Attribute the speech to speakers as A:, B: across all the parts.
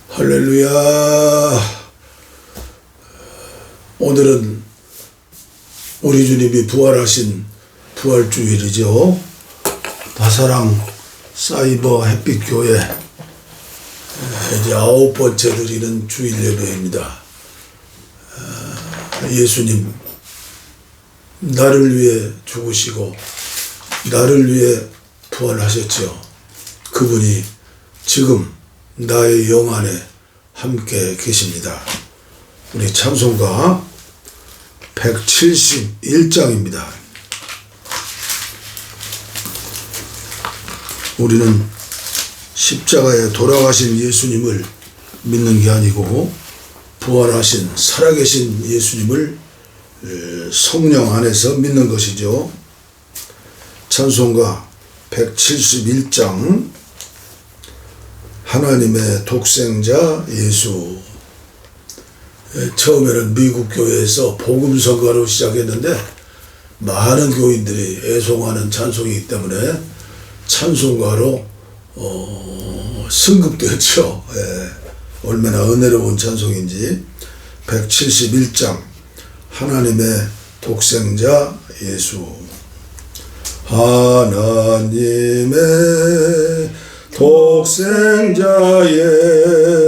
A: 할렐루야. 오늘은 우리 주님이 부활하신 부활주일이죠. 다사랑 사이버 햇빛교회 이제 9번째 드리는 주일 예배입니다. 예수님 나를 위해 죽으시고 나를 위해 부활하셨죠. 그분이 지금 나의 영 안에 함께 계십니다. 우리 찬송가 171장입니다. 우리는 십자가에 돌아가신 예수님을 믿는 게 아니고 부활하신 살아계신 예수님을 성령 안에서 믿는 것이죠. 찬송가 171장 하나님의 독생자 예수. 처음에는 미국 교회에서 복음성가로 시작했는데 많은 교인들이 애송하는 찬송이기 때문에 찬송가로 승급되었죠. 얼마나 은혜로운 찬송인지. 171장 하나님의 독생자 예수. 하나님의 독생자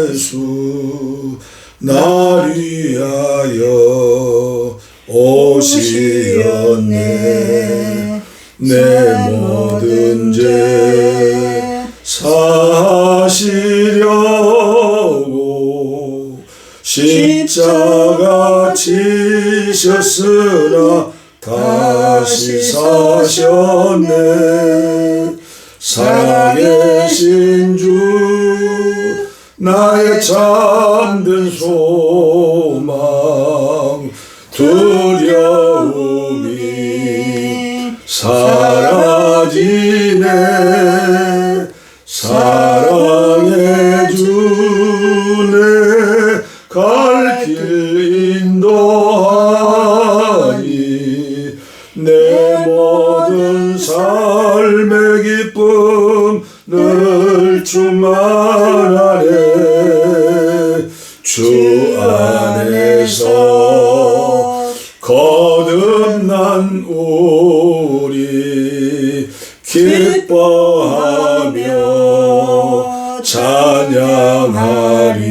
A: 예수 날 위하여 오시었네. 내 모든 죄 사시려고 십자가 지셨으나 다시 사셨네. 살아계신 주 나의 잠든 소망 두려움이 사라지네. 사랑해 주네. 갈 길 인도하니 내 모든 삶의 기쁨 늘 주만 안에. 주 안에서 거듭난 우리 기뻐하며 찬양하리.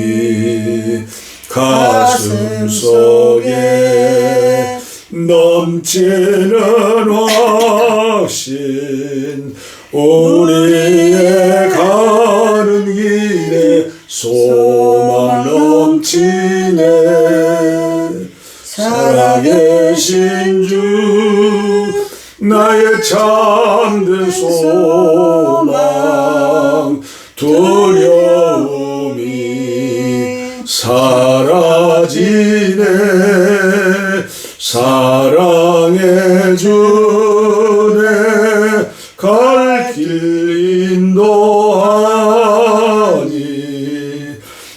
A: 가슴 속에 넘치는 확신 우리의 가는 길에 소망 넘치네. 살아계신 주 나의 잠든 소망 두려움이 사라지네. 사랑해 주네. 갈 길 인도하니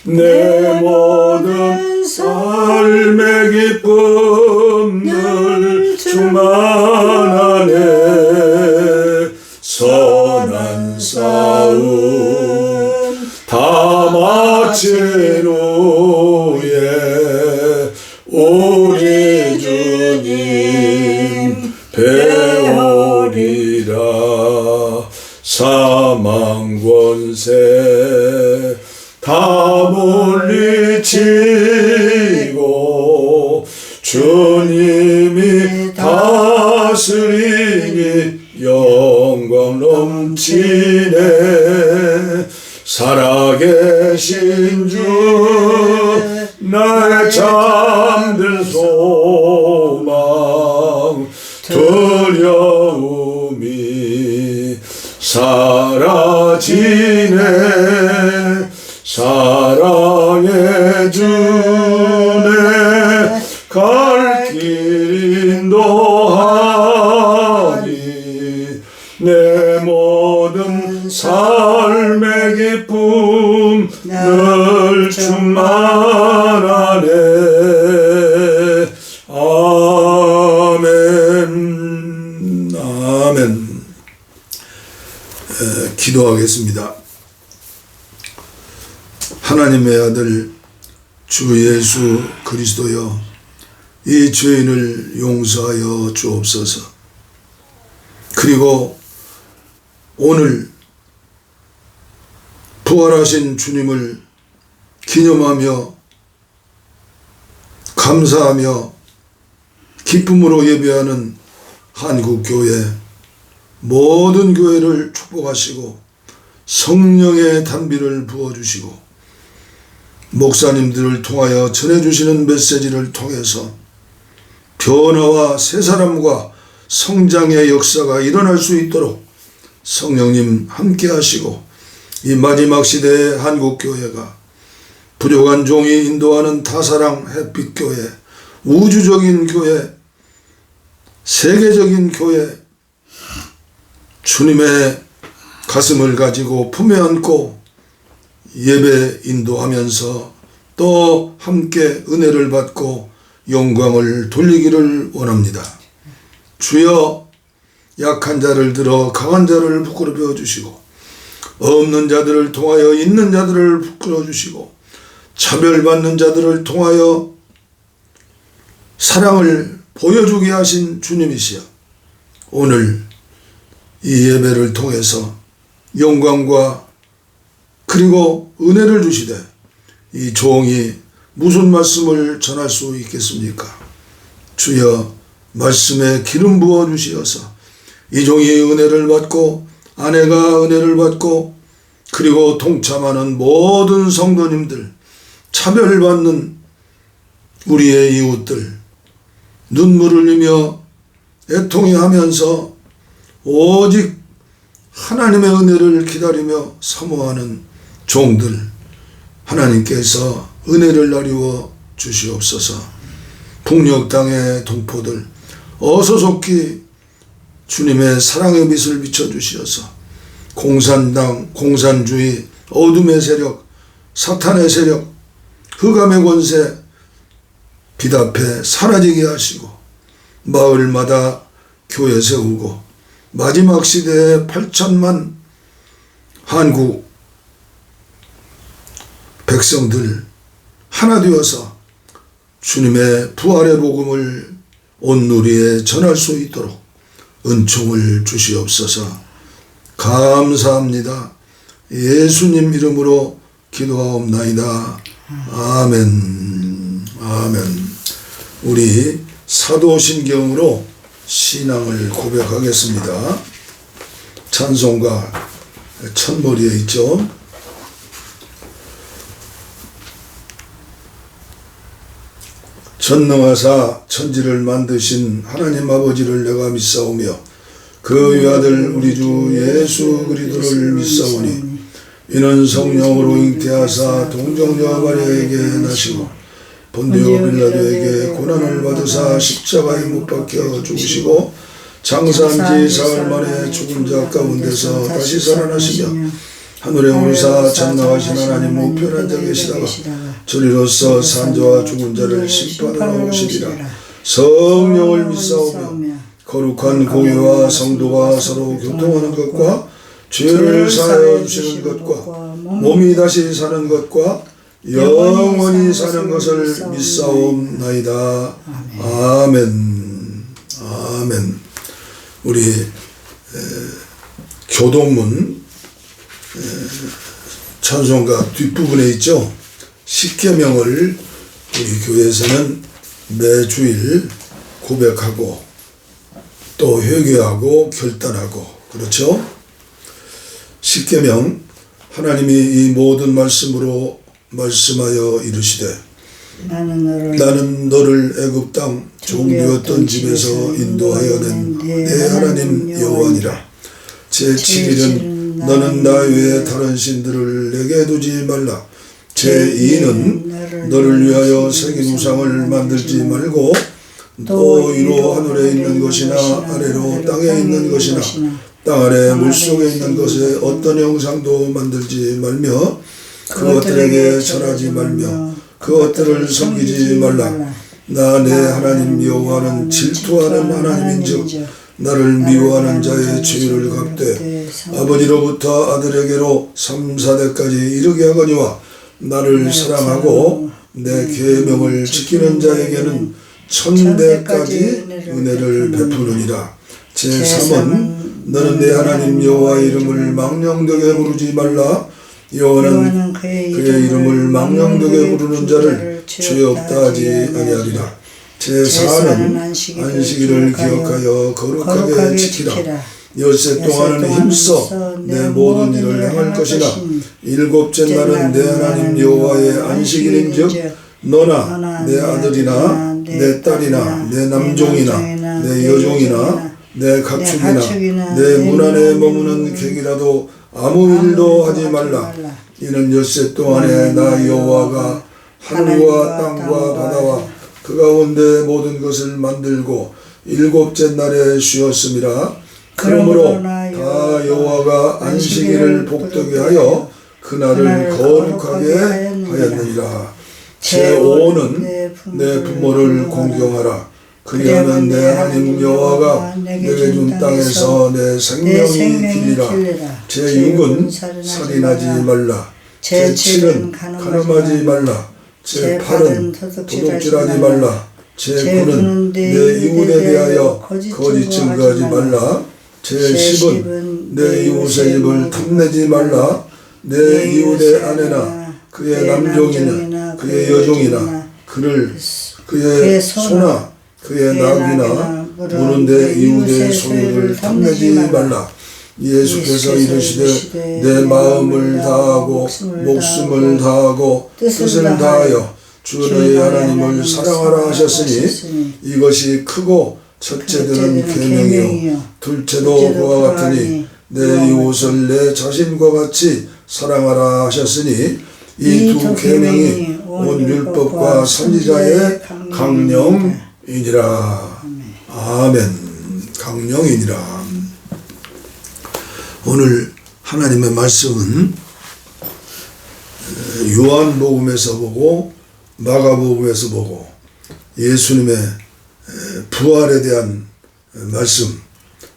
A: 내 모든 삶의 기쁨 늘 주만 안에. 선한 싸움 다 마친 후에 우리 주님 배우리라. 사망 권세 다 물리치고 주님이 다스리니 영광 넘치네. 살아계신 주 나의 잠든 소망 두려움이 사라지네. 사랑해 주네. 갈 길 인도하니 내 모든 삶의 기쁨 늘 주만 안에. 아멘. 아멘. 기도하겠습니다. 하나님의 아들 주 예수 그리스도여, 이 죄인을 용서하여 주옵소서. 그리고 오늘 부활하신 주님을 기념하며 감사하며 기쁨으로 예배하는 한국교회 모든 교회를 축복하시고 성령의 단비를 부어주시고 목사님들을 통하여 전해주시는 메시지를 통해서 변화와 새사람과 성장의 역사가 일어날 수 있도록 성령님 함께 하시고, 이 마지막 시대의 한국교회가 부족한 종이 인도하는 다사랑 햇빛교회, 우주적인 교회, 세계적인 교회, 주님의 가슴을 가지고 품에 안고 예배 인도하면서 또 함께 은혜를 받고 영광을 돌리기를 원합니다. 주여, 약한 자를 들어 강한 자를 부끄럽혀 주시고, 없는 자들을 통하여 있는 자들을 부끄러워 주시고, 차별받는 자들을 통하여 사랑을 보여주게 하신 주님이시여, 오늘 이 예배를 통해서 영광과 그리고 은혜를 주시되 이 종이 무슨 말씀을 전할 수 있겠습니까? 주여, 말씀에 기름 부어 주시어서 이 종이 은혜를 받고 아내가 은혜를 받고 그리고 동참하는 모든 성도님들, 차별받는 우리의 이웃들 눈물을 흘리며 애통해하면서 오직 하나님의 은혜를 기다리며 사모하는 종들, 하나님께서 은혜를 나리워 주시옵소서. 북녘 땅의 동포들 어서 속히 주님의 사랑의 빛을 비춰주시어서 공산당, 공산주의, 어둠의 세력, 사탄의 세력, 흑암의 권세 빛 앞에 사라지게 하시고 마을마다 교회 세우고 마지막 시대에 8천만 한국 백성들 하나 되어서 주님의 부활의 복음을 온 누리에 전할 수 있도록 은총을 주시옵소서. 감사합니다. 예수님 이름으로 기도하옵나이다. 아멘. 아멘. 우리 사도신경으로 신앙을 고백하겠습니다. 찬송가 첫머리에 있죠. 전능하사 천지를 만드신 하나님 아버지를 내가 믿사오며 그 외아들 우리 주 예수 그리스도를 믿사오니 이는 성령으로 잉태하사 동정녀 마리아에게 나시고 본디오 빌라도에게 고난을 받으사 십자가에 못 박혀 죽으시고 장사한 지 사흘 만에 죽은 자 가운데서 다시 살아나시며 하늘에 오르사 전능하신 하나님 우편에 앉아 계시다가 저리로서 산자와 죽은 자를 심판하러 오시리라. 성령을 믿사오며 거룩한 공회와 성도가 서로 교통하는 것과 죄를 사하여 주시는 것과 몸이 다시 사는 것과 영원히 사는 것을 믿사옵나이다. 아멘. 아멘. 우리 교동문 찬송가 뒷부분에 있죠. 십계명을 우리 교회에서는 매주일 고백하고 또 회개하고 결단하고, 그렇죠? 십계명, 하나님이 이 모든 말씀으로 말씀하여 이르시되 나는 너를 애굽 땅 종되었던 집에서 인도하여 낸 내 하나님 여호와니라. 제7일은 너는 나 외에 다른 신들을 내게 두지 말라. 제2는 너를 위하여 새긴 우상을 만들지 말고 또 위로 하늘에 있는 것이나 아래로 땅에 있는 것이나 땅 아래 물속에 있는 것에 어떤 형상도 만들지 말며 그것들에게 절하지 말며 그것들을 섬기지 말라. 나 내 하나님 여호와는 질투하는 하나님인즉 나를 미워하는 자의 죄를 갚되 아버지로부터 아들에게로 3, 4대까지 이르게 하거니와 나를 사랑하고 내 계명을 지키는 자에게는 1000배까지 은혜를 베푸느니라. 제3은 너는 내 하나님 여호와의 이름을 망령되게 부르지 말라. 여호와는 그의 이름을 망령되게 부르는 자를 죄 없다 하지 아니하리라. 제4는 안식일을 기억하여 거룩하게 지키라. 엿새 동안은 힘써 내 모든 일을 행할 것이나 일곱째 날은 내 하나님 여호와의 안식일인즉 너나 내 아들이나 내 딸이나 내 남종이나 내 여종이나 내 가축이나 내 문 안에 머무는 객이라도 아무 일도 하지 말라. 이는 엿새 동안에 나 여호와가 하늘과 땅과 바다와 그 가운데 모든 것을 만들고 일곱째 날에 쉬었음이라. 그러므로 다 여호와가 안식일을 복되게 하여 그날을 거룩하게 하였느니라. 제5는 내 부모를 공경하라. 그리하면 내 하나님 여호와가 내게 준 땅에서 내 생명이 길리라. 제6은 살인하지 말라. 제7은 간음하지 말라. 제8은 도둑질하지 말라. 제9는 내 이웃에 대하여 거짓 증거하지 말라. 제10은 내 이웃의 집을 탐내지 말라. 내 이웃의 아내나 그의 남종이나 그의 여종이나 그의 소나 그의 낙이나 무는 내 이웃의 소유를 탐내지 말라. 예수께서 이르시되 내 마음을 다하고 목숨을 다하고 뜻을 다하여 주 너희 하나님을 사랑하라 하셨으니 이것이 크고 첫째들은 계명이요 둘째도 그와 같으니 내 이웃을 내 자신과 같이 사랑하라 하셨으니 이 두 계명이 온 율법과 선지자의 강령이니라. 아멘. 강령이니라. 오늘 하나님의 말씀은 요한복음에서 보고 마가복음에서 보고 예수님의 부활에 대한 말씀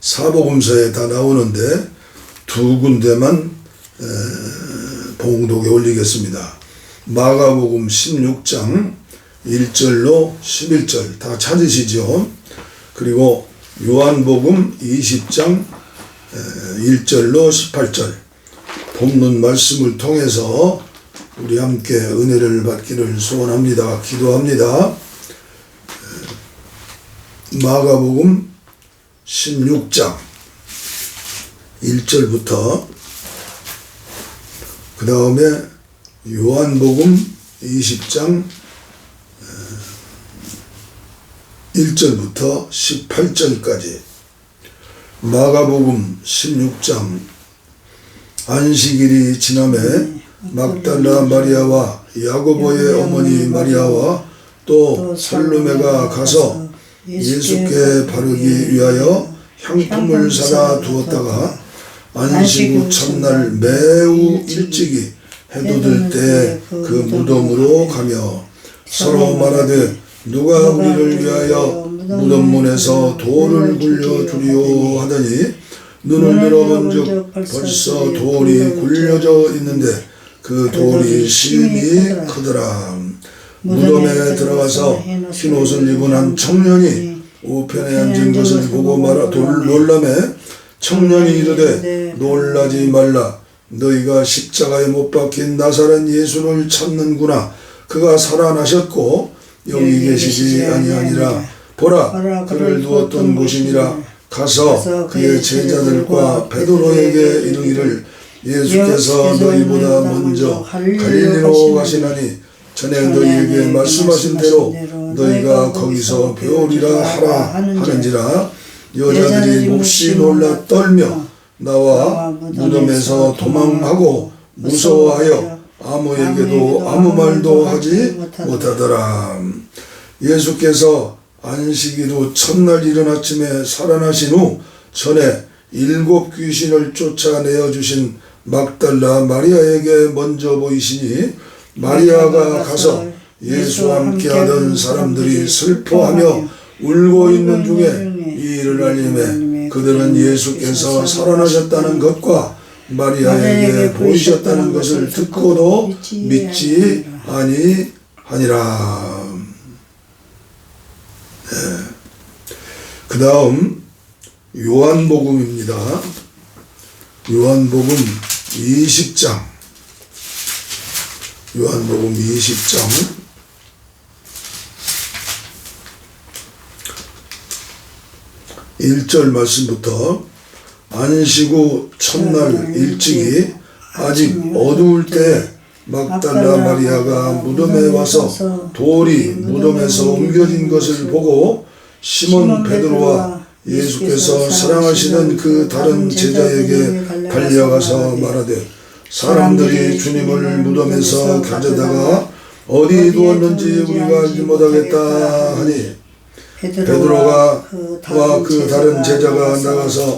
A: 사복음서에 다 나오는데 두 군데만 봉독에 올리겠습니다. 마가복음 16장 1절로 11절 다 찾으시죠? 그리고 요한복음 20장 1절로 18절 본문 말씀을 통해서 우리 함께 은혜를 받기를 소원합니다. 기도합니다. 마가복음 16장 1절부터 그 다음에 요한복음 20장 1절부터 18절까지 마가복음 16장 안식일이 지남에 막달라 마리아와 야고보의 어머니 마리아와 또 살로메가 가서 예수께 바르기 위하여 향품을 사다 두었다가 안식 후 첫날 매우 일찍이 해도 들 때 그 무덤으로 가며 서로 말하되 누가 우리를 위하여 무덤문에서 돌을 굴려주리오 하더니 눈을 들어본즉 벌써 돌이 굴려져 있는데 그 돌이 심히 크더라. 무덤에 들어가서 흰옷을 입은 한 청년이 우편에 앉은 것을 보고 놀라매 청년이 이르되 놀라지 말라. 너희가 십자가에 못 박힌 나사렛 예수를 찾는구나. 그가 살아나셨고 여기 계시지 아니하니라. 보라 그를 두었던 곳이니라. 가서 그의 제자들과 베드로에게 이르기를 예수께서 너희보다 먼저 갈릴리로 가시나니 전에 너희에게 말씀하신 대로 너희가 거기서 배우리라 하라 하는지라. 여자들이 몹시 놀라 떨며 나와 무덤에서 도망하고 무서워하여 아무에게도 아무 말도 하지 못하더라. 예수께서 안식일 후 첫날 이른 아침에 살아나신 후 전에 7 귀신을 쫓아내어 주신 막달라 마리아에게 먼저 보이시니 마리아가 가서 예수와 함께하던 사람들이 슬퍼하며 울고 있는 중에 이 일을 알림해 그들은 예수께서 살아나셨다는 것과 마리아에게 보이셨다는 것을 듣고도 믿지 아니하니라. 그 다음 요한복음입니다. 요한복음 20장. 요한복음 20장 1절 말씀부터 안식 후 첫날 일찍이 아직 어두울 때 막달라 마리아가 무덤에 와서 돌이 무덤에서 옮겨진 것을 보고 시몬 베드로와 예수께서 사랑하시는 그 다른 제자에게 달려가서 말하되 사람들이 주님을 무덤에서 가져다가 어디 두었는지 우리가 알지 못하겠다 하니 베드로가 그 다른 제자가 나가서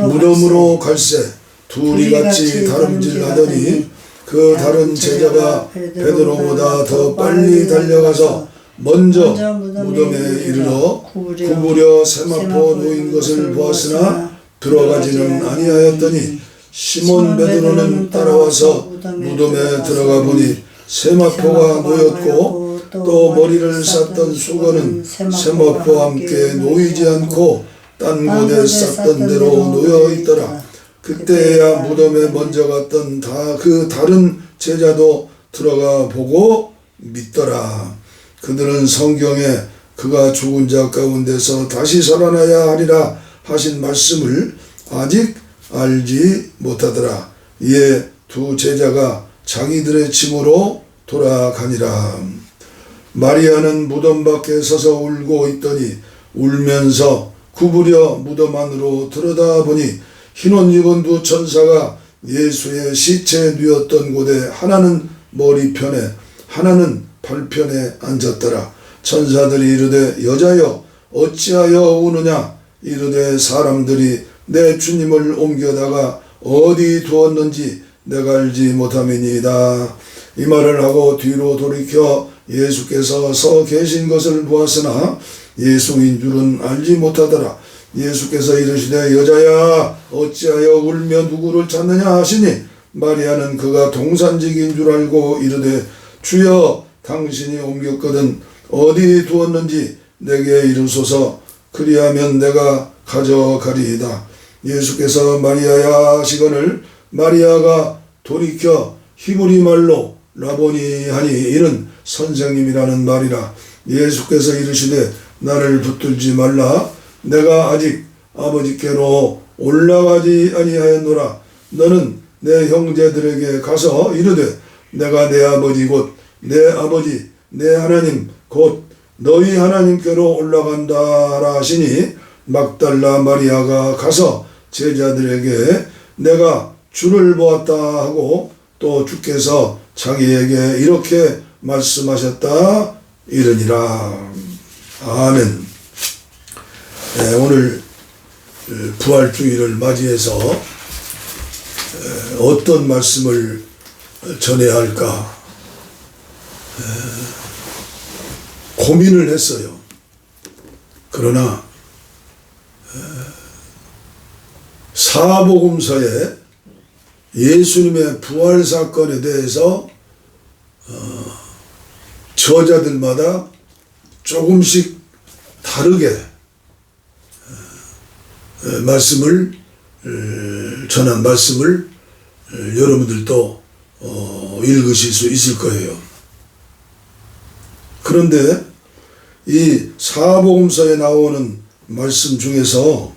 A: 무덤으로 갈새 둘이 같이 다름질하더니 그 다른 제자가 베드로보다 더 빨리 달려가서 먼저 무덤에 이르러 구부려 세마포 놓인 것을 보았으나 들어가지는 아니하였더니 시몬 베드로는 따라와서 무덤에 들어가 보니 세마포가 놓였고 또 머리를 쌌던 수건은 세마포와 함께 놓이지 않고 딴 곳에 쌌던 대로 놓여 있더라. 그때야 무덤에 먼저 갔던 그 다른 제자도 들어가 보고 믿더라. 그들은 성경에 그가 죽은 자 가운데서 다시 살아나야 하리라 하신 말씀을 아직 알지 못하더라. 이에 두 제자가 자기들의 집으로 돌아가니라. 마리아는 무덤 밖에 서서 울고 있더니 울면서 구부려 무덤 안으로 들여다보니 흰옷 입은 두 천사가 예수의 시체 누웠던 곳에 하나는 머리편에 하나는 발편에 앉았더라. 천사들이 이르되 여자여 어찌하여 우느냐. 이르되 사람들이 내 주님을 옮겨다가 어디 두었는지 내가 알지 못함이니이다. 이 말을 하고 뒤로 돌이켜 예수께서 서 계신 것을 보았으나 예수인 줄은 알지 못하더라. 예수께서 이르시되 여자야 어찌하여 울며 누구를 찾느냐 하시니 마리아는 그가 동산직인 줄 알고 이르되 주여 당신이 옮겼거든 어디 두었는지 내게 이르소서. 그리하면 내가 가져가리이다. 예수께서 마리아야 하시거늘 마리아가 돌이켜 히브리 말로 라보니 하니 이는 선생님이라는 말이라. 예수께서 이르시되 나를 붙들지 말라. 내가 아직 아버지께로 올라가지 아니하였노라. 너는 내 형제들에게 가서 이르되 내가 내 아버지 곧 내 아버지 내 하나님 곧 너희 하나님께로 올라간다라 하시니 막달라 마리아가 가서 제자들에게 내가 주를 보았다 하고 또 주께서 자기에게 이렇게 말씀하셨다 이르니라. 아멘. 네, 오늘 부활주의를 맞이해서 어떤 말씀을 전해야 할까 고민을 했어요. 그러나 사복음서에 예수님의 부활 사건에 대해서 저자들마다 조금씩 다르게 말씀을 전한 말씀을 여러분들도 읽으실 수 있을 거예요. 그런데 이 사복음서에 나오는 말씀 중에서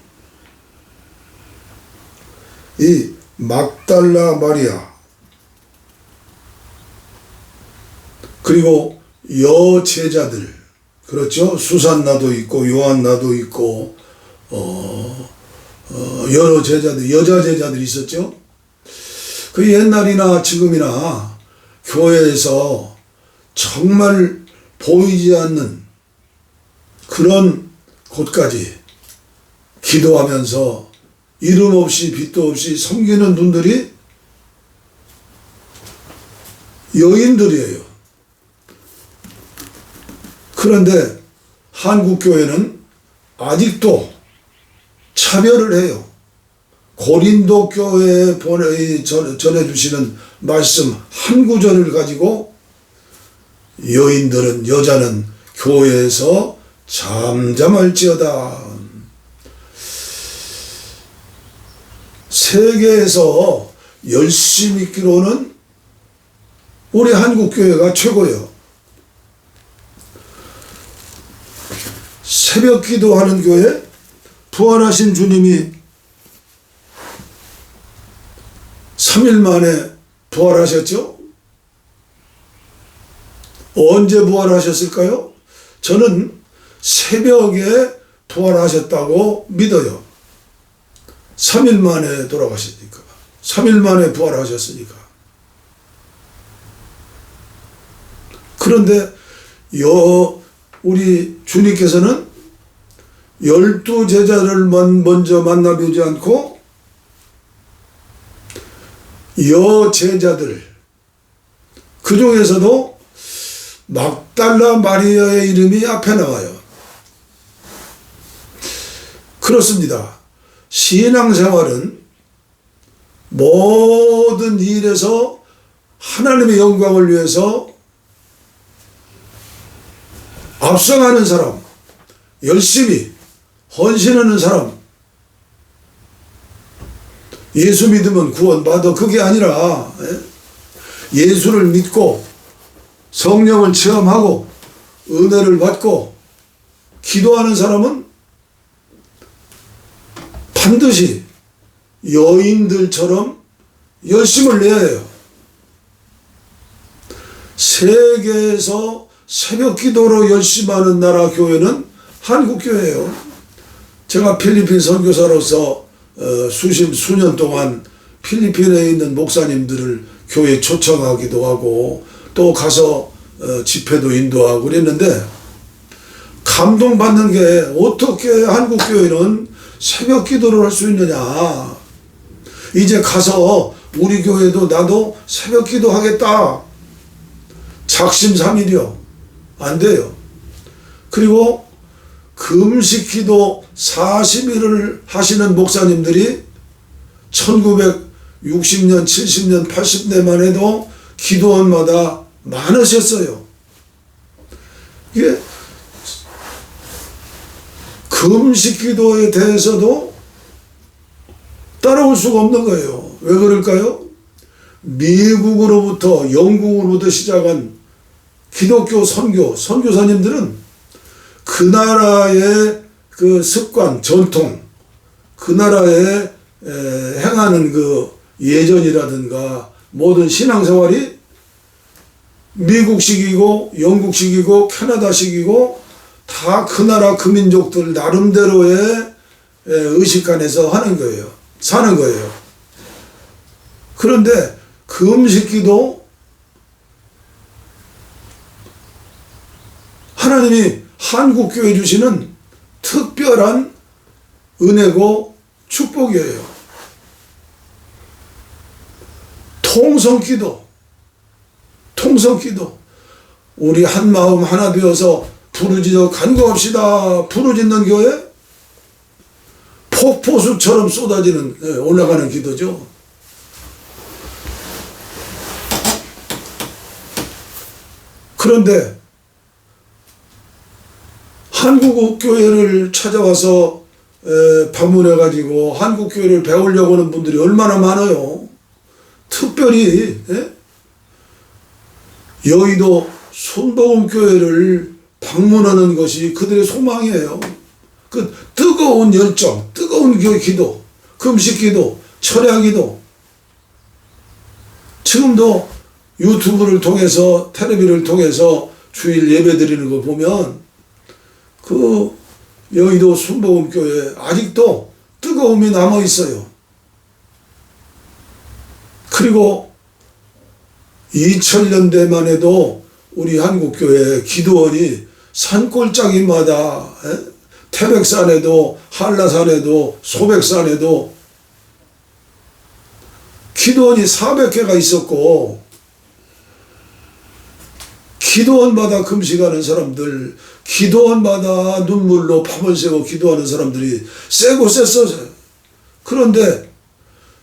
A: 이 막달라 마리아 그리고 여제자들 그렇죠. 수산나도 있고 요한나도 있고 여러 제자들 여자 제자들이 있었죠. 그 옛날이나 지금이나 교회에서 정말 보이지 않는 그런 곳까지 기도하면서 이름 없이 빛도 없이 섬기는 분들이 여인들이에요. 그런데 한국교회는 아직도 차별을 해요. 고린도 교회에 전해주시는 말씀 한 구절을 가지고 여자는 교회에서 잠잠할지어다. 세계에서 열심히 있기로는 우리 한국교회가 최고예요. 새벽 기도하는 교회, 부활하신 주님이 3일 만에 부활하셨죠? 언제 부활하셨을까요? 저는 새벽에 부활하셨다고 믿어요. 3일 만에 돌아가셨으니까. 3일 만에 부활하셨으니까. 그런데 우리 주님께서는 12제자를 먼저 만나보지 않고 여제자들, 그 중에서도 막달라 마리아의 이름이 앞에 나와요. 그렇습니다. 신앙생활은 모든 일에서 하나님의 영광을 위해서 앞서가는 사람, 열심히 헌신하는 사람, 예수 믿으면 구원받아, 그게 아니라 예수를 믿고 성령을 체험하고 은혜를 받고 기도하는 사람은 반드시 여인들처럼 열심을 내야 해요. 세계에서 새벽 기도로 열심하는 나라 교회는 한국교회예요. 제가 필리핀 선교사로서 수년 동안 필리핀에 있는 목사님들을 교회에 초청하기도 하고 또 가서 집회도 인도하고 그랬는데, 감동받는 게 어떻게 한국교회는 새벽 기도를 할 수 있느냐. 이제 가서 우리 교회도 나도 새벽 기도 하겠다. 작심삼일이요. 안 돼요. 그리고 금식 기도 40일을 하시는 목사님들이 1960년, 70년, 80년만 해도 기도원마다 많으셨어요. 이게 금식 기도에 대해서도 따라올 수가 없는 거예요. 왜 그럴까요? 미국으로부터, 영국으로부터 시작한 기독교 선교사님들은 그 나라의 그 습관, 전통, 그 나라에 행하는 그 예전이라든가 모든 신앙생활이 미국식이고 영국식이고 캐나다식이고 다 그 나라 그 민족들 나름대로의 의식관에서 하는 거예요. 사는 거예요. 그런데 금식기도 하나님이 한국교회 주시는 특별한 은혜고 축복이에요. 통성기도. 우리 한 마음 하나 되어서 부르짖어 간구합시다. 부르짖는 교회, 폭포수처럼 쏟아지는 올라가는 기도죠. 그런데 한국 교회를 찾아와서 방문해가지고 한국 교회를 배우려고 하는 분들이 얼마나 많아요. 특별히 여의도 순복음교회를 방문하는 것이 그들의 소망이에요. 그 뜨거운 열정, 뜨거운 기도, 금식기도, 철야기도. 지금도 유튜브를 통해서, 텔레비를 통해서 주일 예배 드리는 거 보면 그 여의도 순복음교회 아직도 뜨거움이 남아 있어요. 그리고 2000년대만 해도 우리 한국교회 기도원이 산골짜기마다, 태백산에도 한라산에도 소백산에도 기도원이 400개가 있었고, 기도원마다 금식하는 사람들, 기도원마다 눈물로 밤을 새고 기도하는 사람들이 세고 셌어요. 그런데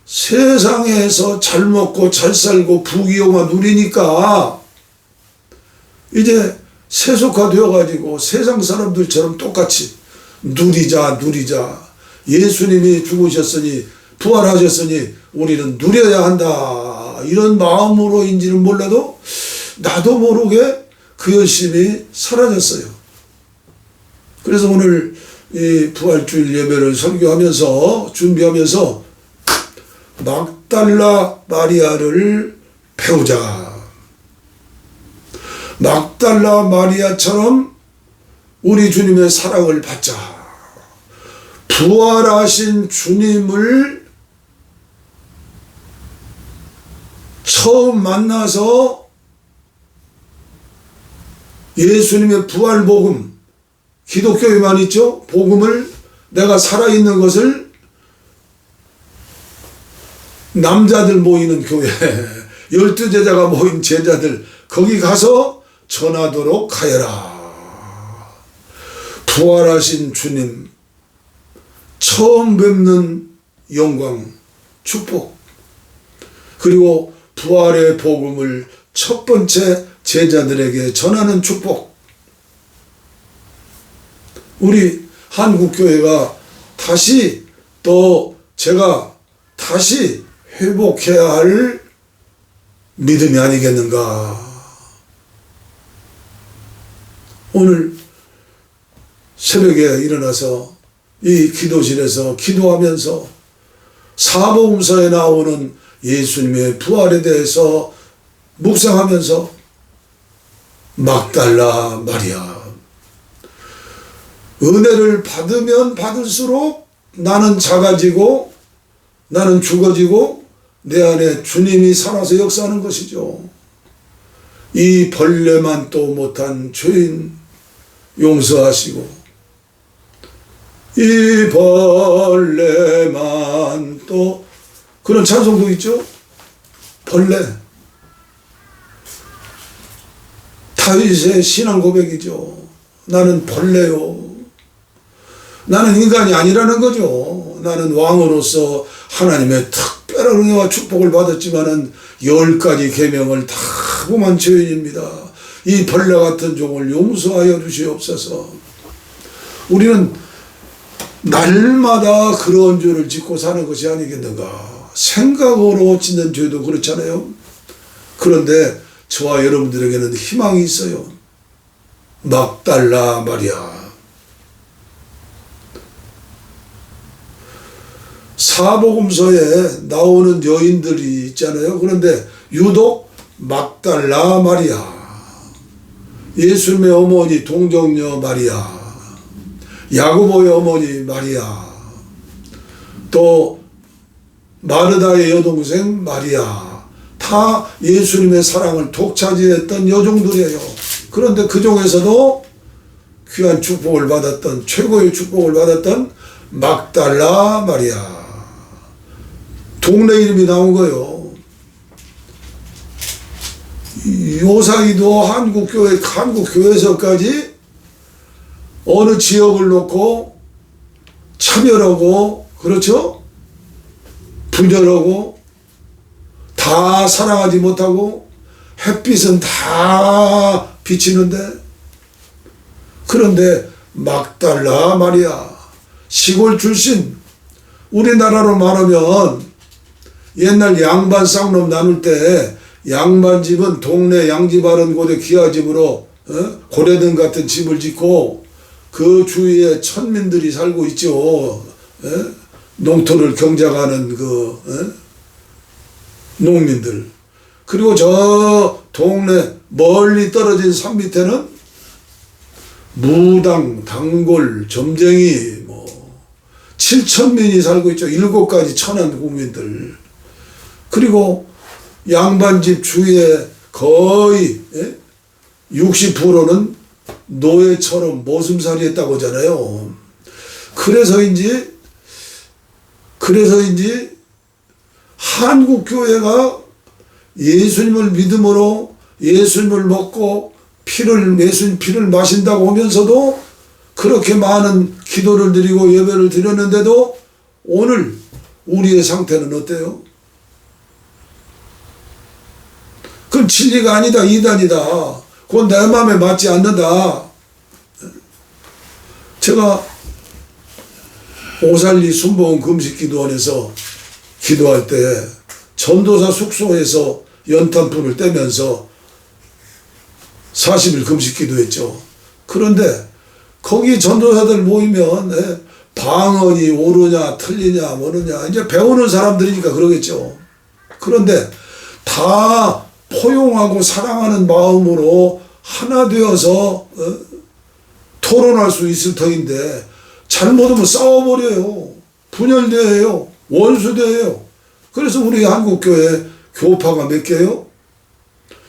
A: 세상에서 잘 먹고 잘 살고 부귀영화 누리니까 이제 세속화되어 가지고 세상 사람들처럼 똑같이 누리자. 예수님이 죽으셨으니 부활하셨으니 우리는 누려야 한다. 이런 마음으로인지는 몰라도 나도 모르게 그 열심이 사라졌어요. 그래서 오늘 이 부활주일 예배를 설교하면서 준비하면서 막달라 마리아를 배우자. 막달라 마리아처럼 우리 주님의 사랑을 받자. 부활하신 주님을 처음 만나서 예수님의 부활복음, 기독교에만 있죠. 복음을 내가 살아있는 것을 남자들 모이는 교회 12제자가 모인 제자들 거기 가서 전하도록 하여라. 부활하신 주님 처음 뵙는 영광, 축복, 그리고 부활의 복음을 첫 번째 제자들에게 전하는 축복. 우리 한국교회가 다시 또 제가 다시 회복해야 할 믿음이 아니겠는가. 오늘 새벽에 일어나서 이 기도실에서 기도하면서 사복음서에 나오는 예수님의 부활에 대해서 묵상하면서 막달라 마리아, 은혜를 받으면 받을수록 나는 작아지고 나는 죽어지고 내 안에 주님이 살아서 역사하는 것이죠. 이 벌레만 또 못한 죄인 용서하시고, 이 벌레만 또, 그런 찬송도 있죠. 벌레, 다윗의 신앙 고백이죠. 나는 벌레요. 나는 인간이 아니라는 거죠. 나는 왕으로서 하나님의 특별한 은혜와 축복을 받았지만은 10가지 계명을 다 범한 죄인입니다. 이 벌레 같은 종을 용서하여 주시옵소서. 우리는 날마다 그런 죄를 짓고 사는 것이 아니겠는가. 생각으로 짓는 죄도 그렇잖아요. 그런데 저와 여러분들에게는 희망이 있어요. 막달라 마리아, 사복음서에 나오는 여인들이 있잖아요. 그런데 유독 막달라 마리아, 예수님의 어머니 동정녀 마리아, 야고보의 어머니 마리아, 또 마르다의 여동생 마리아, 다 예수님의 사랑을 독차지했던 여종들이에요. 그런데 그 중에서도 귀한 축복을 받았던, 최고의 축복을 받았던 막달라 마리아, 동네 이름이 나온 거예요. 요사이도 한국교회에서까지 어느 지역을 놓고 차별하고, 그렇죠? 분열하고, 다 사랑하지 못하고, 햇빛은 다 비치는데, 그런데 막달라 마리아, 시골 출신, 우리나라로 말하면 옛날 양반 쌍놈 나눌 때 양반집은 동네 양집 하는 곳에 기와집으로 고래등 같은 집을 짓고 그 주위에 천민들이 살고 있죠. 농토를 경작하는 그 농민들. 그리고 저 동네 멀리 떨어진 산 밑에는 무당, 단골, 점쟁이 7천민이 살고 있죠. 7가지 천한 국민들. 그리고 양반집 주위에 거의 60%는 노예처럼 모슴살이 했다고 하잖아요. 그래서인지 한국교회가 예수님을 믿음으로 예수님을 먹고 예수님 피를 마신다고 하면서도 그렇게 많은 기도를 드리고 예배를 드렸는데도 오늘 우리의 상태는 어때요? 그건 진리가 아니다, 이단이다. 그건 내 마음에 맞지 않는다. 제가 오살리 순복음 금식기도원에서 기도할 때 전도사 숙소에서 연탄불을 떼면서 40일 금식기도했죠. 그런데 거기 전도사들 모이면 방언이 옳으냐 틀리냐 뭐느냐 이제 배우는 사람들이니까 그러겠죠. 그런데 다 포용하고 사랑하는 마음으로 하나 되어서 토론할 수 있을 터인데 잘못하면 싸워버려요. 분열돼요. 원수돼요. 그래서 우리 한국교회 교파가 몇 개요?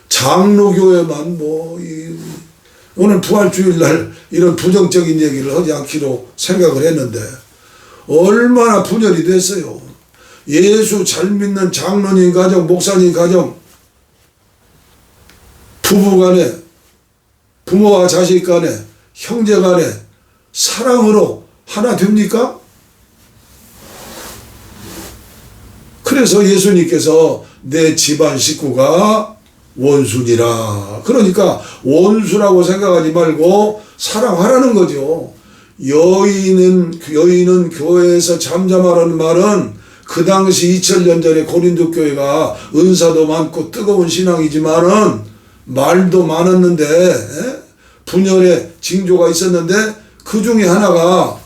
A: 장로교회만 오늘 부활주일날 이런 부정적인 얘기를 하지 않기로 생각을 했는데 얼마나 분열이 됐어요. 예수 잘 믿는 장로님 가정, 목사님 가정, 부부 간에, 부모와 자식 간에, 형제 간에 사랑으로 하나 됩니까? 그래서 예수님께서 내 집안 식구가 원수니라. 그러니까 원수라고 생각하지 말고 사랑하라는 거죠. 여인은 교회에서 잠잠하라는 말은 그 당시 2000년 전에 고린도 교회가 은사도 많고 뜨거운 신앙이지만은 말도 많았는데 분열의 징조가 있었는데 그 중에 하나가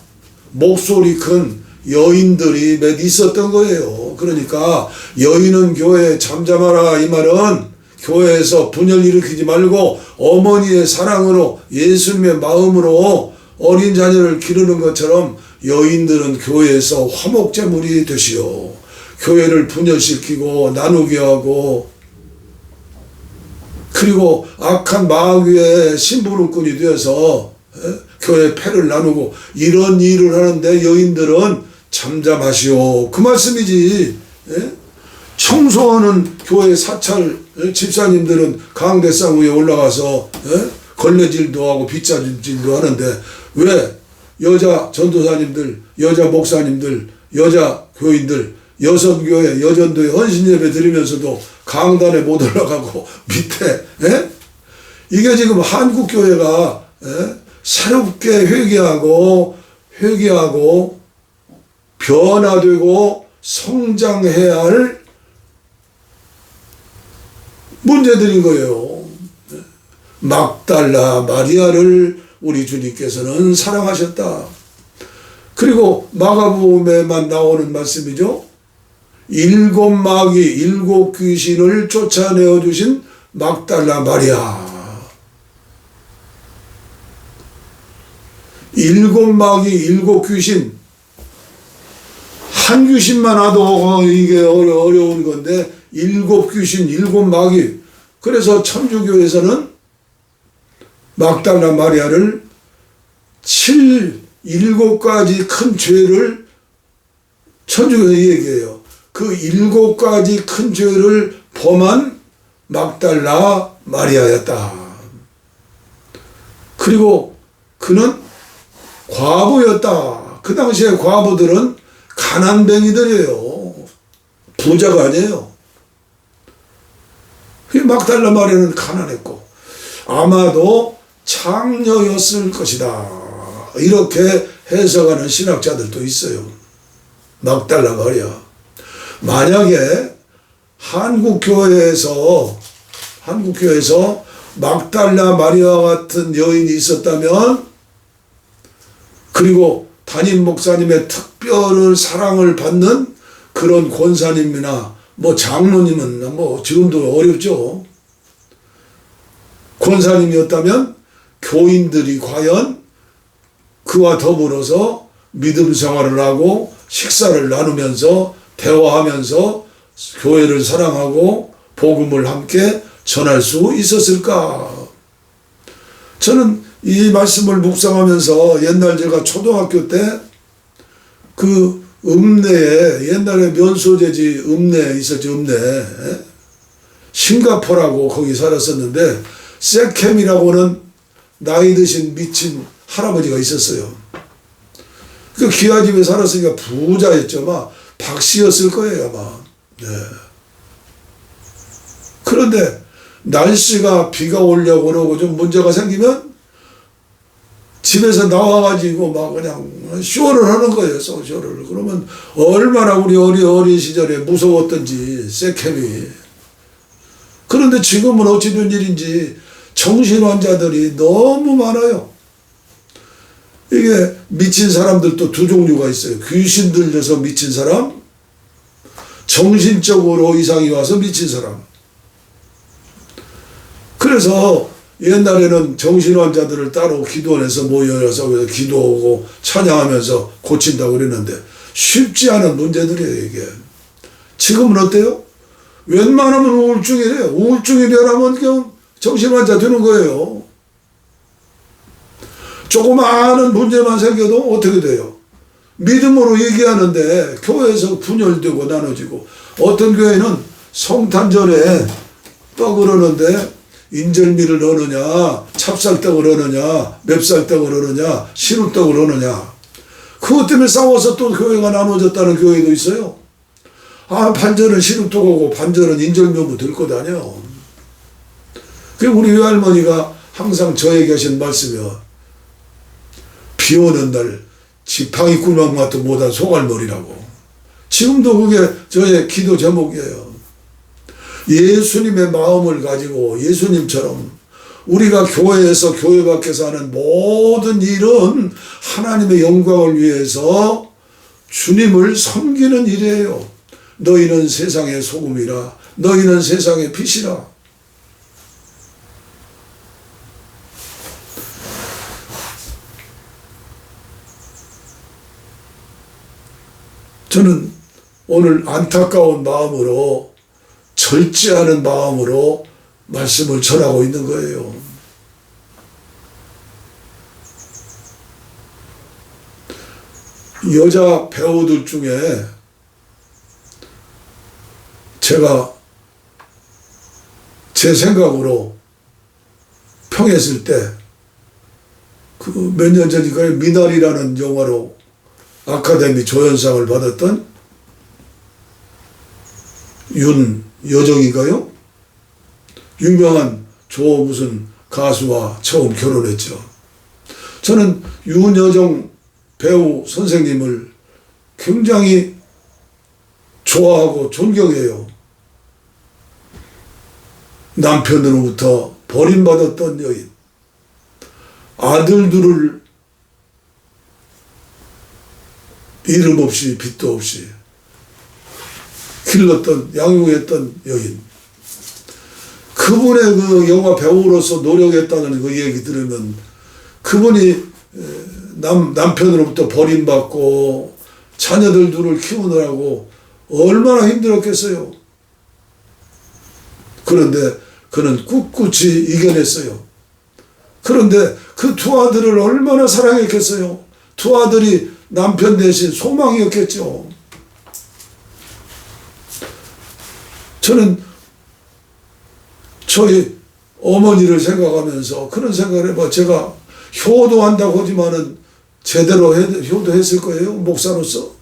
A: 목소리 큰 여인들이 몇 있었던 거예요. 그러니까 여인은 교회에 잠잠하라 이 말은 교회에서 분열 일으키지 말고 어머니의 사랑으로 예수님의 마음으로 어린 자녀를 기르는 것처럼 여인들은 교회에서 화목제물이 되시오. 교회를 분열시키고 나누게 하고 그리고 악한 마귀의 심부름꾼이 되어서 교회 패를 나누고 이런 일을 하는데 여인들은 잠잠하시오. 그 말씀이지. 청소하는 교회 사찰 집사님들은 강대상 위에 올라가서 걸레질도 하고 빗자질도 하는데 왜 여자 전도사님들, 여자 목사님들, 여자 교인들 여성교회, 여전도에 헌신예배 드리면서도 강단에 못 올라가고 밑에 이게 지금 한국교회가 새롭게 회개하고 변화되고 성장해야 할 문제들인 거예요. 막달라 마리아를 우리 주님께서는 사랑하셨다. 그리고 마가복음에만 나오는 말씀이죠. 7 마귀 7 귀신을 쫓아내어 주신 막달라 마리아. 7 마귀 7 귀신. 한 귀신만 와도 이게 어려운 건데 7 귀신 7 마귀. 그래서 천주교에서는 막달라 마리아를 7가지 큰 죄를 천주교에서 얘기해요. 그 7가지 큰 죄를 범한 막달라 마리아였다. 그리고 그는 과부였다. 그 당시에 과부들은 가난뱅이들이에요. 부자가 아니에요. 막달라 마리아는 가난했고 아마도 창녀였을 것이다. 이렇게 해석하는 신학자들도 있어요. 막달라 마리아. 만약에 한국교회에서 막달라 마리아 같은 여인이 있었다면 그리고 담임 목사님의 특별한 사랑을 받는 그런 권사님이나 장로님은 지금도 어렵죠. 권사님이었다면 교인들이 과연 그와 더불어서 믿음 생활을 하고 식사를 나누면서 대화하면서 교회를 사랑하고 복음을 함께 전할 수 있었을까? 저는 이 말씀을 묵상하면서 옛날 제가 초등학교 때 그 읍내에 옛날에 면소재지 읍내 있었죠. 읍내 싱가포라고 거기 살았었는데 세켐이라고는 나이 드신 미친 할아버지가 있었어요. 그 귀한 집에 살았으니까 부자였죠. 박 씨였을 거예요, 아마. 네. 그런데 날씨가 비가 오려고 그러고 좀 문제가 생기면 집에서 나와가지고 막 그냥 쇼를 하는 거예요, 쇼를. 그러면 얼마나 우리 어린 시절에 무서웠던지, 세캠이. 그런데 지금은 어찌 된 일인지 정신환자들이 너무 많아요. 이게 미친 사람들도 두 종류가 있어요. 귀신 들려서 미친 사람, 정신적으로 이상이 와서 미친 사람. 그래서 옛날에는 정신환자들을 따로 기도원에서 모여서 기도하고 찬양하면서 고친다고 그랬는데 쉽지 않은 문제들이에요, 이게. 지금은 어때요? 웬만하면 우울증이래요. 우울증이 변하면 그냥 정신환자 되는 거예요. 조그마한 문제만 생겨도 어떻게 돼요? 믿음으로 얘기하는데 교회에서 분열되고 나눠지고, 어떤 교회는 성탄 전에 떡을 하는데 인절미를 넣느냐, 찹쌀떡을 넣느냐, 맵쌀떡을 넣느냐, 시루떡을 넣느냐, 그것 때문에 싸워서 또 교회가 나눠졌다는 교회도 있어요. 아, 반절은 시루떡하고 반절은 인절미하면 될 것 아니에요. 그리고 우리 외할머니가 항상 저에게 하신 말씀이요, 비 오는 날 지팡이 꿀만 같은 못한 소갈머리라고. 지금도 그게 저의 기도 제목이에요. 예수님의 마음을 가지고 예수님처럼 우리가 교회에서 교회 밖에서 하는 모든 일은 하나님의 영광을 위해서 주님을 섬기는 일이에요. 너희는 세상의 소금이라, 너희는 세상의 빛이라. 저는 오늘 안타까운 마음으로, 절제하는 마음으로 말씀을 전하고 있는 거예요. 여자 배우들 중에 제가 제 생각으로 평했을 때, 그 몇 년 전인가 미나리라는 영화로 아카데미 조연상을 받았던 윤여정인가요? 유명한 무슨 가수와 처음 결혼했죠. 저는 윤여정 배우 선생님을 굉장히 좋아하고 존경해요. 남편으로부터 버림받았던 여인, 아들들을 이름 없이 빚도 없이 길렀던, 양육했던 여인. 그분의 그 영화 배우로서 노력했다는 그 얘기 들으면, 그분이 남편으로부터 버림받고 자녀들 둘을 키우느라고 얼마나 힘들었겠어요. 그런데 그는 꿋꿋이 이겨냈어요. 그런데 그 두 아들을 얼마나 사랑했겠어요. 두 아들이 남편 대신 소망이었겠죠. 저는 저희 어머니를 생각하면서 그런 생각을 해봐. 제가 효도한다고 하지만은 제대로 효도했을 거예요, 목사로서.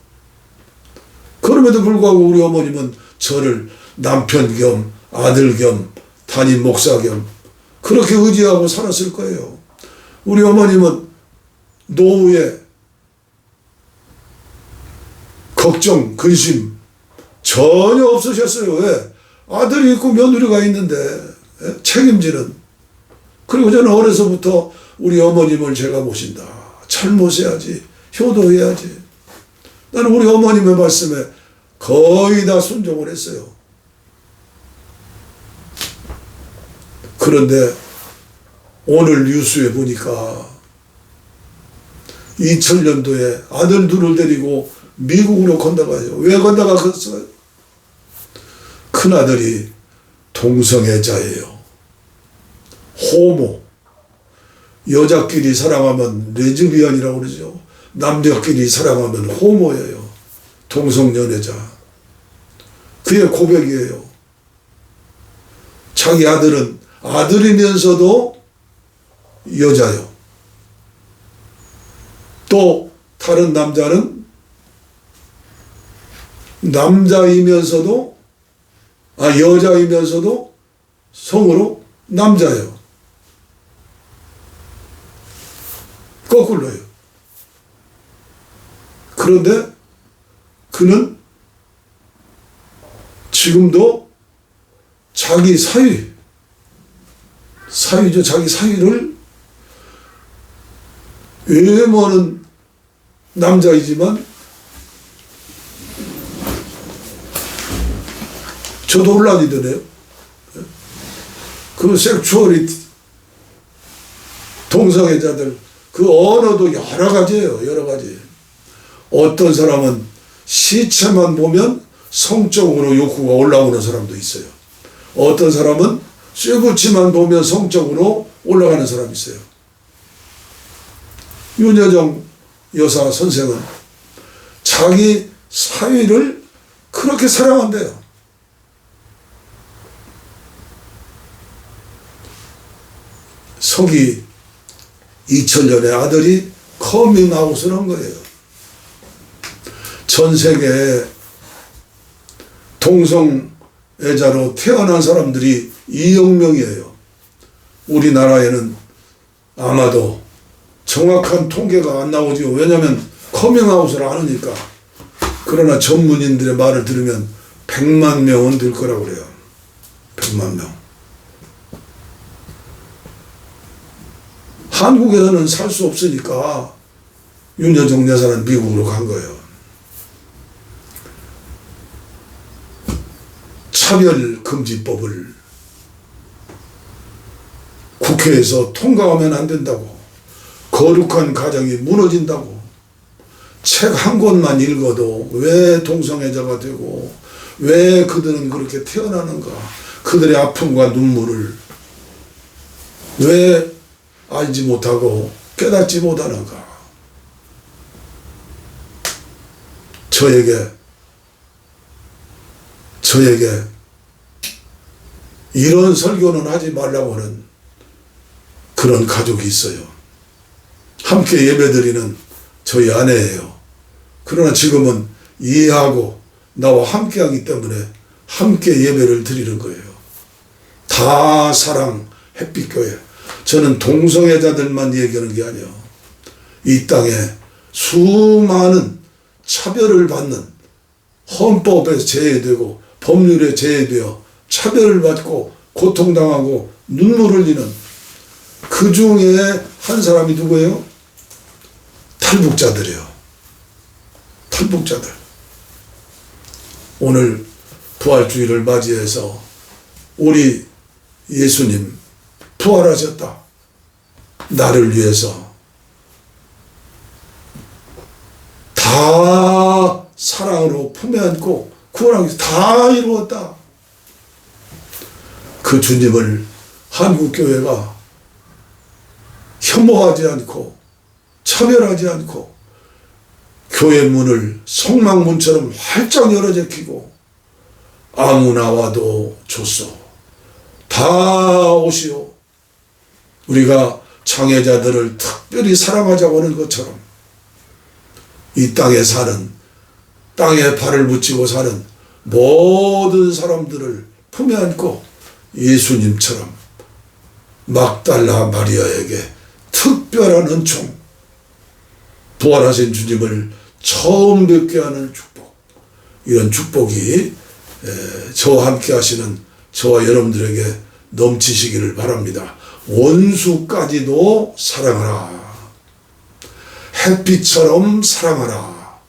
A: 그럼에도 불구하고 우리 어머님은 저를 남편 겸 아들 겸 담임 목사 겸 그렇게 의지하고 살았을 거예요. 우리 어머님은 노후에 걱정, 근심 전혀 없으셨어요. 왜? 아들이 있고 며느리가 있는데 책임지는. 그리고 저는 어려서부터 우리 어머님을 제가 모신다, 잘못해야지, 효도해야지. 나는 우리 어머님의 말씀에 거의 다 순종을 했어요. 그런데 오늘 뉴스에 보니까 2000년도에 아들 둘을 데리고 미국으로 건너가요. 왜 건너갔어요? 큰아들이 동성애자예요. 호모. 여자끼리 사랑하면 레즈비언이라고 그러죠. 남자끼리 사랑하면 호모예요. 동성연애자. 그의 고백이에요. 자기 아들은 아들이면서도 여자요. 또 다른 남자는 남자이면서도 여자이면서도 성으로 남자예요. 거꾸로요. 그런데 그는 지금도 자기 사위죠. 자기 사위를 외모는 남자이지만 저도 혼란이 되네요. 그 섹슈얼리티, 동성애자들 그 언어도 여러 가지예요. 여러 가지. 어떤 사람은 시체만 보면 성적으로 욕구가 올라오는 사람도 있어요. 어떤 사람은 쇠붙이만 보면 성적으로 올라가는 사람이 있어요. 윤여정 여사 선생은 자기 사위를 그렇게 사랑한대요. 서기 2000년에 아들이 커밍아웃을 한 거예요. 전 세계에 동성애자로 태어난 사람들이 2억 명이에요. 우리나라에는 아마도 정확한 통계가 안 나오죠. 왜냐하면 커밍아웃을 안 하니까. 그러나 전문인들의 말을 들으면 100만 명은 될 거라고 그래요. 100만 명. 한국에서는 살 수 없으니까 윤여정 여사는 미국으로 간 거예요. 차별금지법을 국회에서 통과하면 안 된다고, 거룩한 가정이 무너진다고, 책 한 권만 읽어도 왜 동성애자가 되고 왜 그들은 그렇게 태어나는가, 그들의 아픔과 눈물을 왜 알지 못하고 깨닫지 못하는가. 저에게 이런 설교는 하지 말라고 하는 그런 가족이 있어요. 함께 예배드리는 저희 아내예요. 그러나 지금은 이해하고 나와 함께 하기 때문에 함께 예배를 드리는 거예요. 다 사랑 햇빛교회. 저는 동성애자들만 얘기하는 게 아니에요. 이 땅에 수많은 차별을 받는, 헌법에 제외되고 법률에 제외되어 차별을 받고 고통당하고 눈물 흘리는 그 중에 한 사람이 누구예요? 탈북자들이에요. 탈북자들. 오늘 부활주의를 맞이해서 우리 예수님 부활하셨다. 나를 위해서 다 사랑으로 품에 안고 구원하기 위해서 다 이루었다. 그 주님을 한국교회가 혐오하지 않고 차별하지 않고 교회 문을 성막문처럼 활짝 열어 제키고 아무나 와도 좋소. 다 오시오. 우리가 장애자들을 특별히 사랑하자고 하는 것처럼 이 땅에 사는, 땅에 발을 붙이고 사는 모든 사람들을 품에 안고 예수님처럼 막달라 마리아에게 특별한 은총, 부활하신 주님을 처음 뵙게 하는 축복, 이런 축복이 저와 함께 하시는 저와 여러분들에게 넘치시기를 바랍니다. 원수까지도 사랑하라. 햇빛처럼 사랑하라.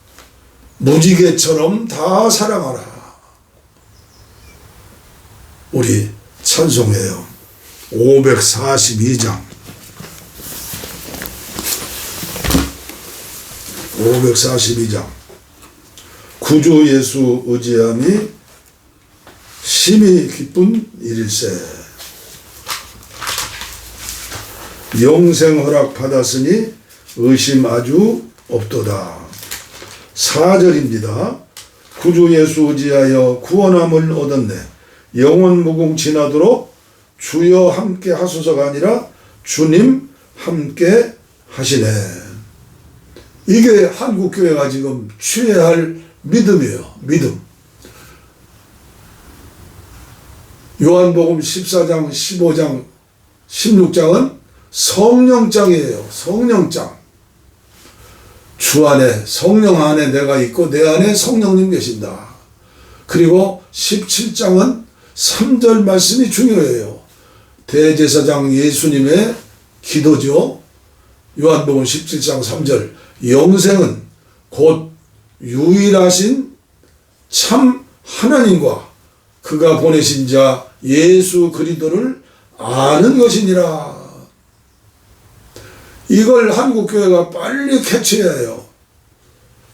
A: 무지개처럼 다 사랑하라. 우리 찬송해요. 542장 542장 구주 예수 의지함이 심히 기쁜 일일세. 영생 허락 받았으니 의심 아주 없도다. 4절입니다. 구주 예수 의지하여 구원함을 얻었네. 영원 무궁 지나도록 주여 함께 하소서가 아니라 주님 함께 하시네. 이게 한국교회가 지금 취해야 할 믿음이에요. 믿음. 요한복음 14장, 15장, 16장은 성령장이에요. 성령장. 주 안에, 성령 안에 내가 있고 내 안에 성령님 계신다. 그리고 17장은 3절 말씀이 중요해요. 대제사장 예수님의 기도죠. 요한복음 17장 3절. 영생은 곧 유일하신 참 하나님과 그가 보내신 자 예수 그리스도를 아는 것이니라. 이걸 한국교회가 빨리 캐치해야 해요.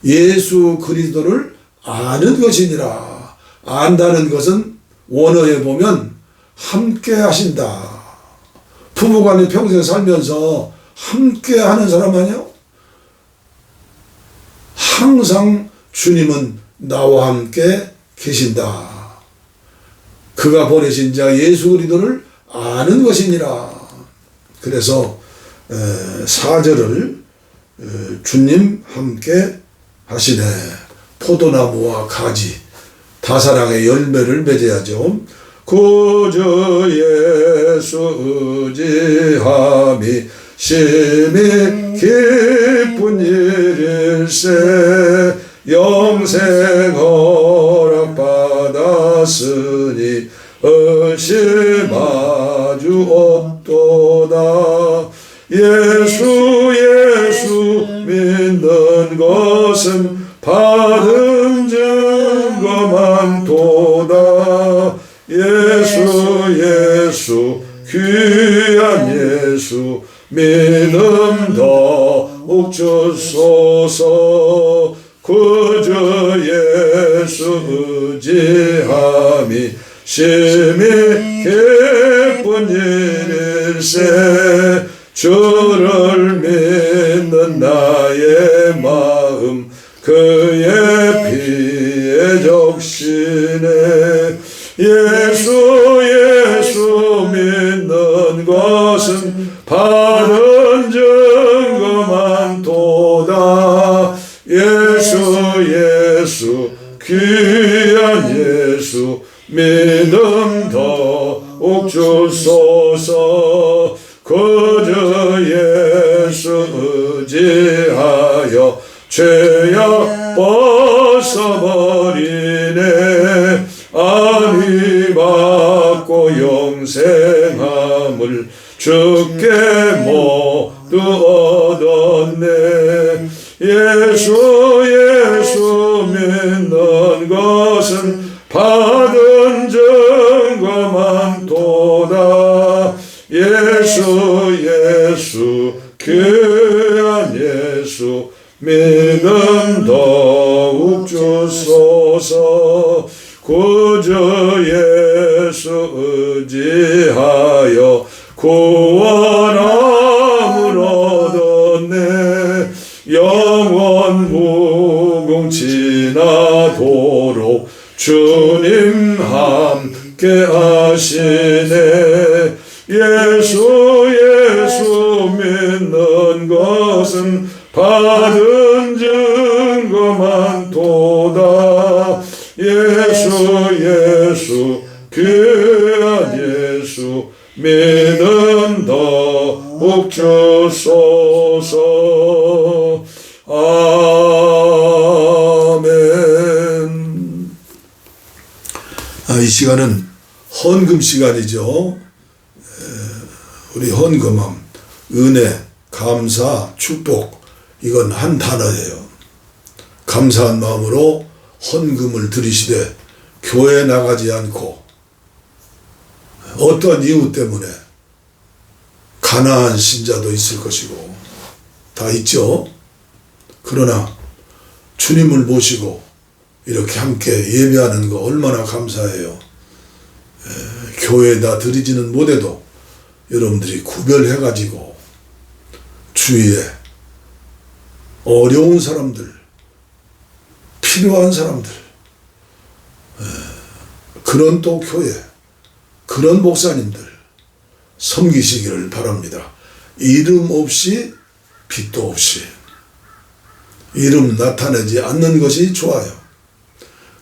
A: 예수 그리스도를 아는 것이니라. 안다는 것은 원어에 보면 함께 하신다. 부부간에 평생 살면서 함께 하는 사람 아니요? 항상 주님은 나와 함께 계신다. 그가 보내신 자 예수 그리스도를 아는 것이니라. 그래서 4절을 주님 함께 하시네. 포도나무와 가지 다사랑의 열매를 맺어야죠. 구주 예수 의지함이 심히 기쁜 일일세. 영생 허락받았으니 의심하주 없도다. 예수 믿는 것은 받은 증거만 도다. 예수 귀한 예수 믿음 더욱 주소서. 구주 예수 의지함이 심히 기쁜 일일세. 주를 믿는 나의 마음 그의 피에 적시네. 예수 믿는 것은 받은 증거만 도다. 예수 귀한 예수 믿음 더욱 주소서. 그저 예수 의지하여 죄악 벗어버리네. 안위 받고 영생함을 주께 모두 얻었네. 예수 믿는 것은 받은 증거만 도다. 예수 귀한 예수 믿음 더욱 주소서. 구주 예수 의지하여 구원함을 얻었네. 영원 무궁지나도록 주님 함께 하시네. 예수 믿는 것은 받은 증거만 도다. 예수 귀한 예수 믿음 더욱 주소서. 아멘. 이 시간은 헌금 시간이죠. 우리 헌금함, 은혜, 감사, 축복, 이건 한 단어예요. 감사한 마음으로 헌금을 드리시되 교회 나가지 않고 어떤 이유 때문에 가난한 신자도 있을 것이고 다 있죠. 그러나 주님을 모시고 이렇게 함께 예배하는 거 얼마나 감사해요. 교회에다 드리지는 못해도 여러분들이 구별해가지고 주위에 어려운 사람들, 필요한 사람들, 그런 또 교회, 그런 목사님들 섬기시기를 바랍니다. 이름 없이 빛도 없이 이름 나타내지 않는 것이 좋아요.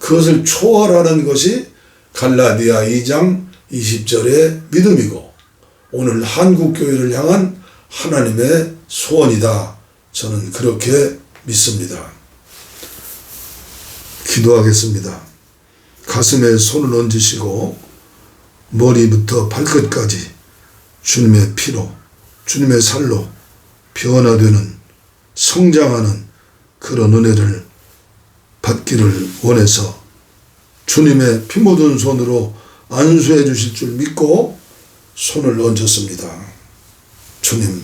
A: 그것을 초월하는 것이 갈라디아 2장 20절의 믿음이고 오늘 한국교회를 향한 하나님의 소원이다. 저는 그렇게 믿습니다. 기도하겠습니다. 가슴에 손을 얹으시고 머리부터 발끝까지 주님의 피로 주님의 살로 변화되는 성장하는 그런 은혜를 받기를 원해서 주님의 피 묻은 손으로 안수해 주실 줄 믿고 손을 얹었습니다. 주님,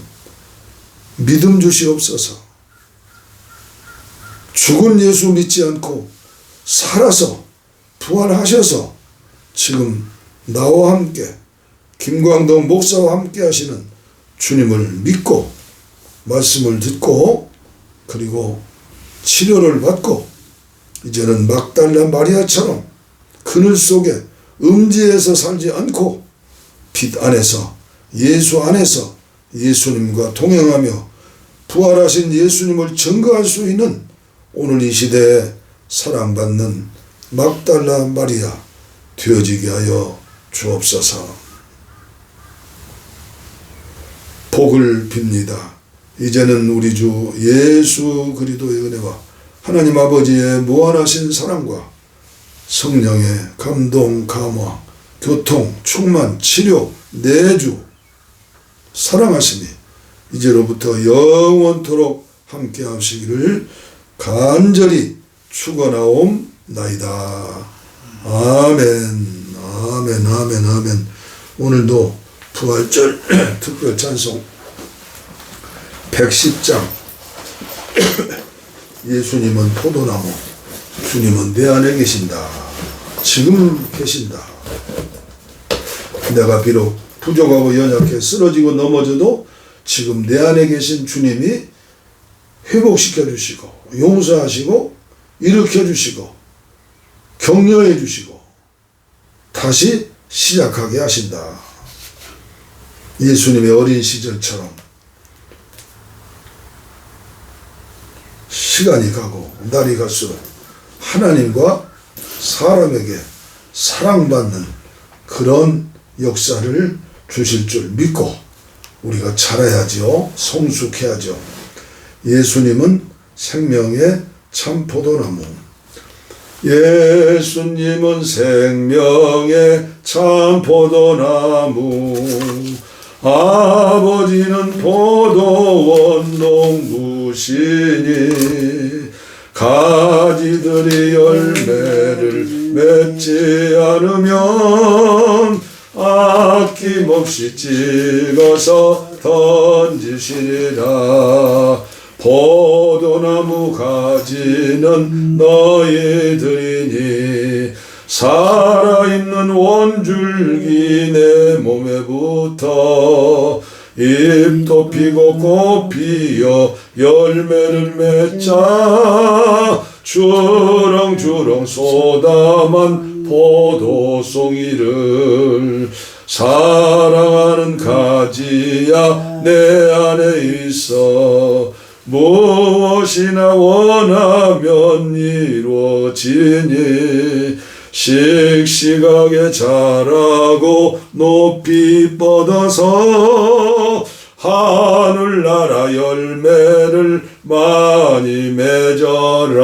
A: 믿음 주시옵소서. 죽은 예수 믿지 않고 살아서 부활하셔서 지금 나와 함께 김광동 목사와 함께 하시는 주님을 믿고 말씀을 듣고 그리고 치료를 받고 이제는 막달라 마리아처럼 그늘 속에 음지에서 살지 않고 빛 안에서 예수 안에서 예수님과 동행하며 부활하신 예수님을 증거할 수 있는 오늘 이 시대에 사랑받는 막달라 마리아 되어지게 하여 주옵소서. 복을 빕니다. 이제는 우리 주 예수 그리스도의 은혜와 하나님 아버지의 무한하신 사랑과 성령의 감동, 감화, 교통, 충만, 치료, 내주, 사랑하심이 이제로부터 영원토록 함께 하시기를 간절히 축원하옵나이다. 아멘, 아멘, 아멘, 아멘. 오늘도 부활절 특별 찬송 110장 예수님은 포도나무, 주님은 내 안에 계신다. 지금 계신다. 내가 비록 부족하고 연약해 쓰러지고 넘어져도 지금 내 안에 계신 주님이 회복시켜 주시고 용서하시고 일으켜 주시고 격려해 주시고 다시 시작하게 하신다. 예수님의 어린 시절처럼 시간이 가고 날이 갈수록 하나님과 사람에게 사랑받는 그런 역사를 주실 줄 믿고 우리가 자라야죠. 성숙해야죠. 예수님은 생명의 참 포도나무. 예수님은 생명의 참 포도나무. 아버지는 포도원 농부시니 가지들이 열매를 맺지 않으면 아낌없이 찍어서 던지시리라. 포도나무 가지는 너희들이니 살아있는 원줄기 내 몸에 붙어 잎도 피고 꽃 피어 열매를 맺자. 주렁주렁 쏟아만 포도송이를 사랑하는 가지야 내 안에 있어. 무엇이나 원하면 이루어지니 씩씩하게 자라고 높이 뻗어서 하늘나라 열매를 많이 맺어라.